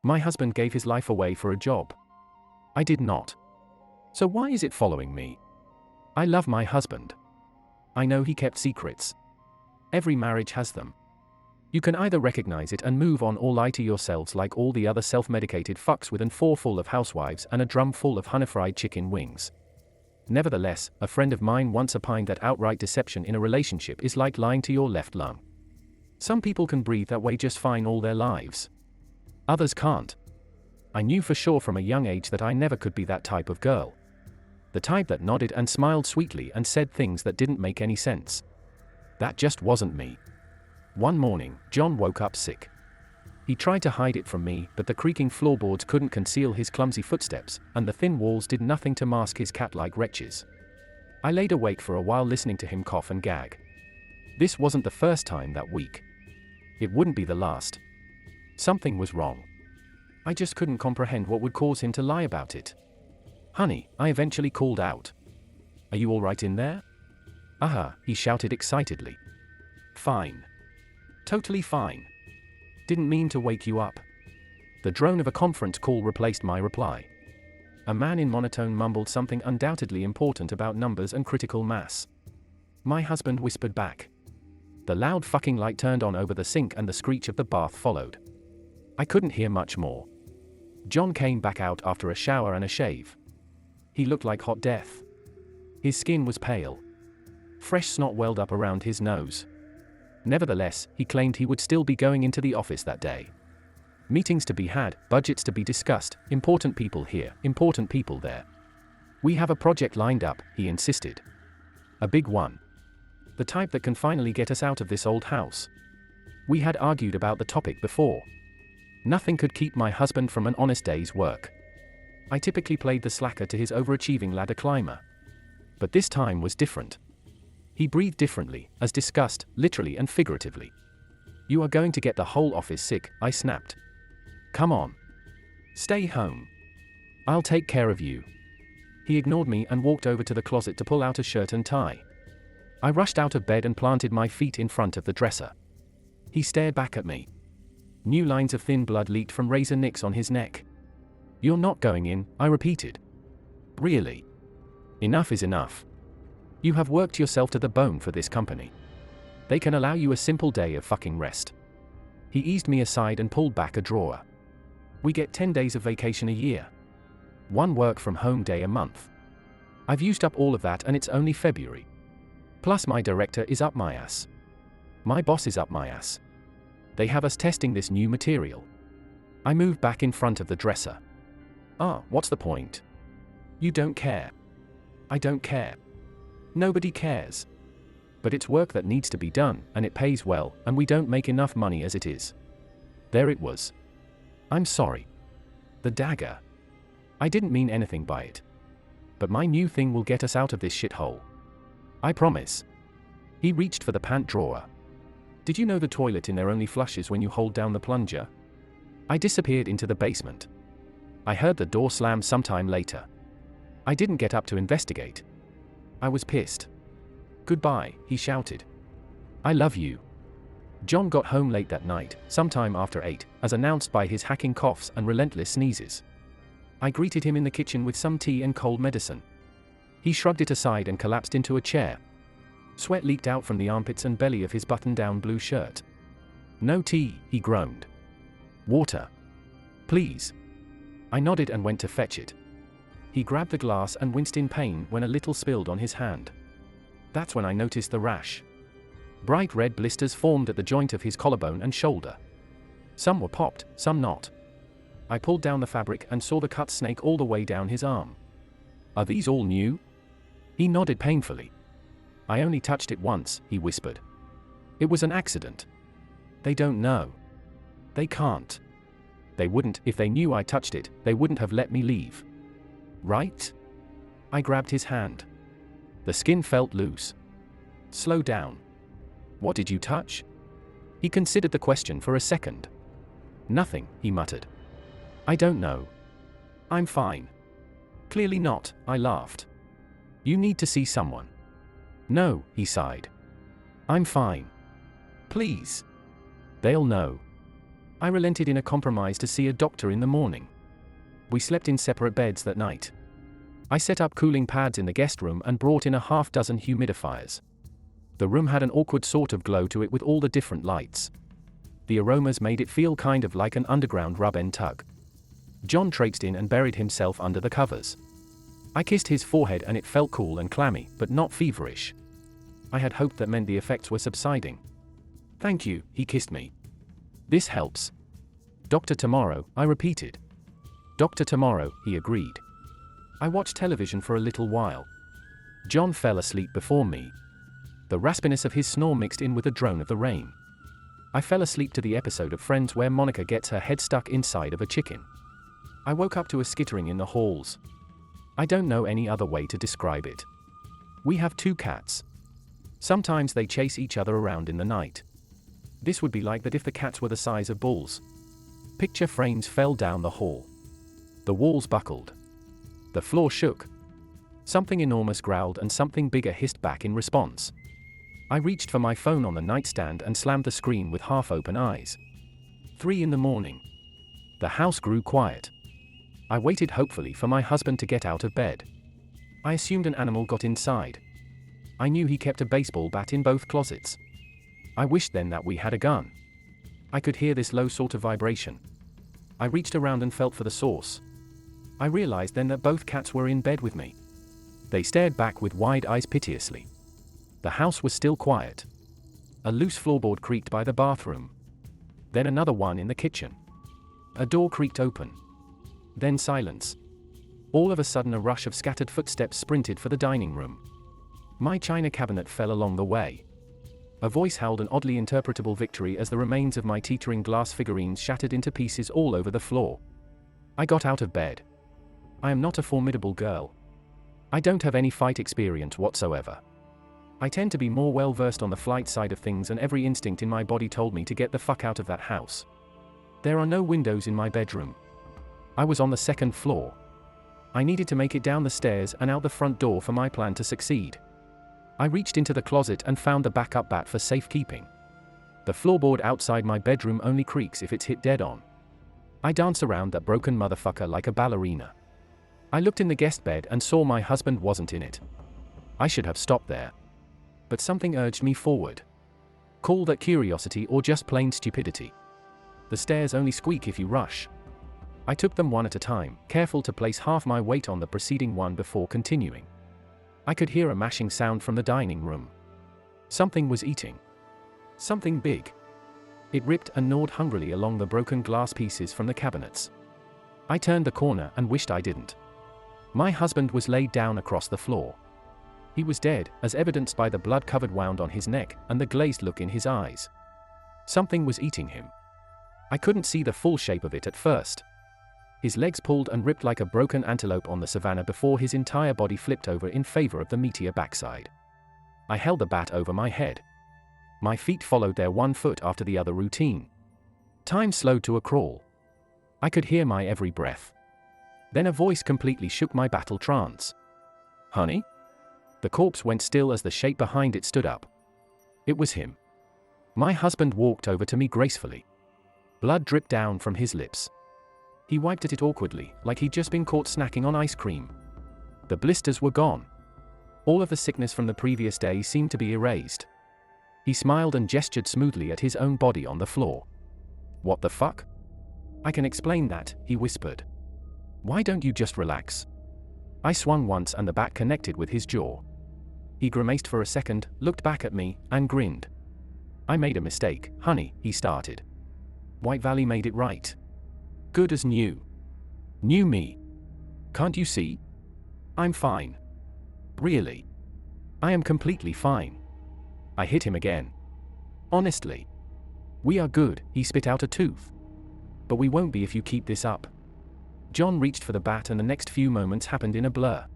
My husband gave his life away for a job. I did not. So why is it following me? I love my husband. I know he kept secrets. Every marriage has them. You can either recognize it and move on or lie to yourselves like all the other self-medicated fucks with an 4 full of housewives and a drum full of honey-fried chicken wings. Nevertheless, a friend of mine once opined that outright deception in a relationship is like lying to your left lung. Some people can breathe that way just fine all their lives. Others can't. I knew for sure from a young age that I never could be that type of girl. The type that nodded and smiled sweetly and said things that didn't make any sense. That just wasn't me. One morning, John woke up sick. He tried to hide it from me, but the creaking floorboards couldn't conceal his clumsy footsteps, and the thin walls did nothing to mask his cat-like retches. I laid awake for a while listening to him cough and gag. This wasn't the first time that week. It wouldn't be the last. Something was wrong. I just couldn't comprehend what would cause him to lie about it. "Honey," I eventually called out. "Are you all right in there?" He shouted excitedly. "Fine. Totally fine. Didn't mean to wake you up." The drone of a conference call replaced my reply. A man in monotone mumbled something undoubtedly important about numbers and critical mass. My husband whispered back. The loud fucking light turned on over the sink and the screech of the bath followed. I couldn't hear much more. John came back out after a shower and a shave. He looked like hot death. His skin was pale. Fresh snot welled up around his nose. Nevertheless, he claimed he would still be going into the office that day. Meetings to be had, budgets to be discussed, important people here, important people there. "We have a project lined up," he insisted. "A big one. The type that can finally get us out of this old house." We had argued about the topic before. Nothing could keep my husband from an honest day's work. I typically played the slacker to his overachieving ladder climber. But this time was different. He breathed differently, as discussed, literally and figuratively. "You are going to get the whole office sick," I snapped. "Come on. Stay home. I'll take care of you." He ignored me and walked over to the closet to pull out a shirt and tie. I rushed out of bed and planted my feet in front of the dresser. He stared back at me. New lines of thin blood leaked from razor nicks on his neck. "You're not going in," I repeated. "Really? Enough is enough. You have worked yourself to the bone for this company. They can allow you a simple day of fucking rest." He eased me aside and pulled back a drawer. "We get 10 days of vacation a year. 1 work from home day a month. I've used up all of that and it's only February. Plus my director is up my ass. My boss is up my ass. They have us testing this new material." I moved back in front of the dresser. What's the point? You don't care. I don't care. Nobody cares. But it's work that needs to be done, and it pays well, and we don't make enough money as it is. There it was. I'm sorry. The dagger. I didn't mean anything by it. But my new thing will get us out of this shithole. I promise. He reached for the pant drawer. "Did you know the toilet in there only flushes when you hold down the plunger?" I disappeared into the basement. I heard the door slam sometime later. I didn't get up to investigate. I was pissed. "Goodbye," he shouted. "I love you." John got home late that night, sometime after 8, as announced by his hacking coughs and relentless sneezes. I greeted him in the kitchen with some tea and cold medicine. He shrugged it aside and collapsed into a chair. Sweat leaked out from the armpits and belly of his button-down blue shirt. "No tea," he groaned. "Water. Please." I nodded and went to fetch it. He grabbed the glass and winced in pain when a little spilled on his hand. That's when I noticed the rash. Bright red blisters formed at the joint of his collarbone and shoulder. Some were popped, some not. I pulled down the fabric and saw the cut snake all the way down his arm. "Are these all new?" He nodded painfully. "I only touched it once," he whispered. "It was an accident." "They don't know. They can't. They wouldn't. If they knew I touched it, they wouldn't have let me leave. Right?" I grabbed his hand. The skin felt loose. "Slow down. What did you touch?" He considered the question for a second. "Nothing," he muttered. "I don't know. I'm fine." "Clearly not," I laughed. "You need to see someone." "No," he sighed. "I'm fine. Please. They'll know." I relented in a compromise to see a doctor in the morning. We slept in separate beds that night. I set up cooling pads in the guest room and brought in a half-dozen humidifiers. The room had an awkward sort of glow to it with all the different lights. The aromas made it feel kind of like an underground rub and tug. John traipsed in and buried himself under the covers. I kissed his forehead and it felt cool and clammy, but not feverish. I had hoped that meant the effects were subsiding. "Thank you," he kissed me. "This helps." "Dr. Tomorrow," I repeated. "Dr. Tomorrow," he agreed. I watched television for a little while. John fell asleep before me. The raspiness of his snore mixed in with the drone of the rain. I fell asleep to the episode of Friends where Monica gets her head stuck inside of a chicken. I woke up to a skittering in the halls. I don't know any other way to describe it. We have 2 cats. Sometimes they chase each other around in the night. This would be like that if the cats were the size of bulls. Picture frames fell down the hall. The walls buckled. The floor shook. Something enormous growled and something bigger hissed back in response. I reached for my phone on the nightstand and slammed the screen with half-open eyes. 3 in the morning. The house grew quiet. I waited hopefully for my husband to get out of bed. I assumed an animal got inside. I knew he kept a baseball bat in both closets. I wished then that we had a gun. I could hear this low sort of vibration. I reached around and felt for the source. I realized then that both cats were in bed with me. They stared back with wide eyes piteously. The house was still quiet. A loose floorboard creaked by the bathroom. Then another one in the kitchen. A door creaked open. Then silence. All of a sudden a rush of scattered footsteps sprinted for the dining room. My china cabinet fell along the way. A voice howled an oddly interpretable victory as the remains of my teetering glass figurines shattered into pieces all over the floor. I got out of bed. I am not a formidable girl. I don't have any fight experience whatsoever. I tend to be more well-versed on the flight side of things, and every instinct in my body told me to get the fuck out of that house. There are no windows in my bedroom. I was on the 2nd floor. I needed to make it down the stairs and out the front door for my plan to succeed. I reached into the closet and found the backup bat for safekeeping. The floorboard outside my bedroom only creaks if it's hit dead on. I dance around that broken motherfucker like a ballerina. I looked in the guest bed and saw my husband wasn't in it. I should have stopped there. But something urged me forward. Call that curiosity or just plain stupidity. The stairs only squeak if you rush. I took them one at a time, careful to place half my weight on the preceding one before continuing. I could hear a mashing sound from the dining room. Something was eating. Something big. It ripped and gnawed hungrily along the broken glass pieces from the cabinets. I turned the corner and wished I didn't. My husband was laid down across the floor. He was dead, as evidenced by the blood-covered wound on his neck and the glazed look in his eyes. Something was eating him. I couldn't see the full shape of it at first. His legs pulled and ripped like a broken antelope on the savannah before his entire body flipped over in favor of the meteor backside. I held the bat over my head. My feet followed their one foot after the other routine. Time slowed to a crawl. I could hear my every breath. Then a voice completely shook my battle trance. "Honey?" The corpse went still as the shape behind it stood up. It was him. My husband walked over to me gracefully. Blood dripped down from his lips. He wiped at it awkwardly, like he'd just been caught snacking on ice cream. The blisters were gone. All of the sickness from the previous day seemed to be erased. He smiled and gestured smoothly at his own body on the floor. "What the fuck?" "I can explain that," he whispered. "Why don't you just relax?" I swung once and the bat connected with his jaw. He grimaced for a second, looked back at me, and grinned. "I made a mistake, honey," he started. "White Valley made it right. Good as new. New me. Can't you see? I'm fine. Really. I am completely fine." I hit him again. "Honestly. We are good," he spit out a tooth. "But we won't be if you keep this up." John reached for the bat and the next few moments happened in a blur.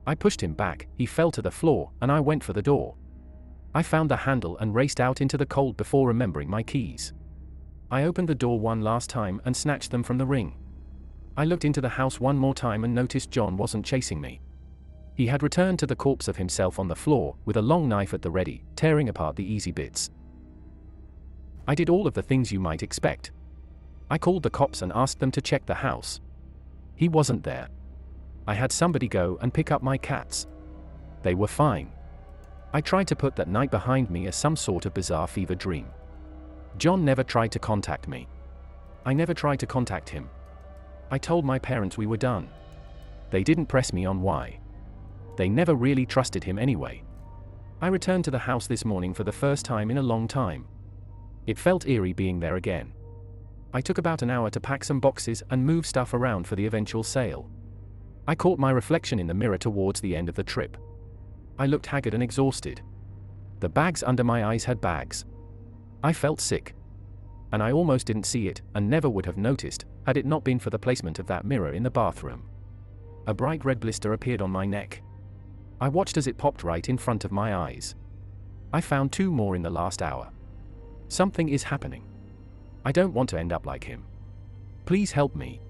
I pushed him back, he fell to the floor, and I went for the door. I found the handle and raced out into the cold before remembering my keys. I opened the door one last time and snatched them from the ring. I looked into the house one more time and noticed John wasn't chasing me. He had returned to the corpse of himself on the floor, with a long knife at the ready, tearing apart the easy bits. I did all of the things you might expect. I called the cops and asked them to check the house. He wasn't there. I had somebody go and pick up my cats. They were fine. I tried to put that night behind me as some sort of bizarre fever dream. John never tried to contact me. I never tried to contact him. I told my parents we were done. They didn't press me on why. They never really trusted him anyway. I returned to the house this morning for the first time in a long time. It felt eerie being there again. I took about an hour to pack some boxes and move stuff around for the eventual sale. I caught my reflection in the mirror towards the end of the trip. I looked haggard and exhausted. The bags under my eyes had bags. I felt sick. And I almost didn't see it, and never would have noticed, had it not been for the placement of that mirror in the bathroom. A bright red blister appeared on my neck. I watched as it popped right in front of my eyes. I found 2 more in the last hour. Something is happening. I don't want to end up like him. Please help me.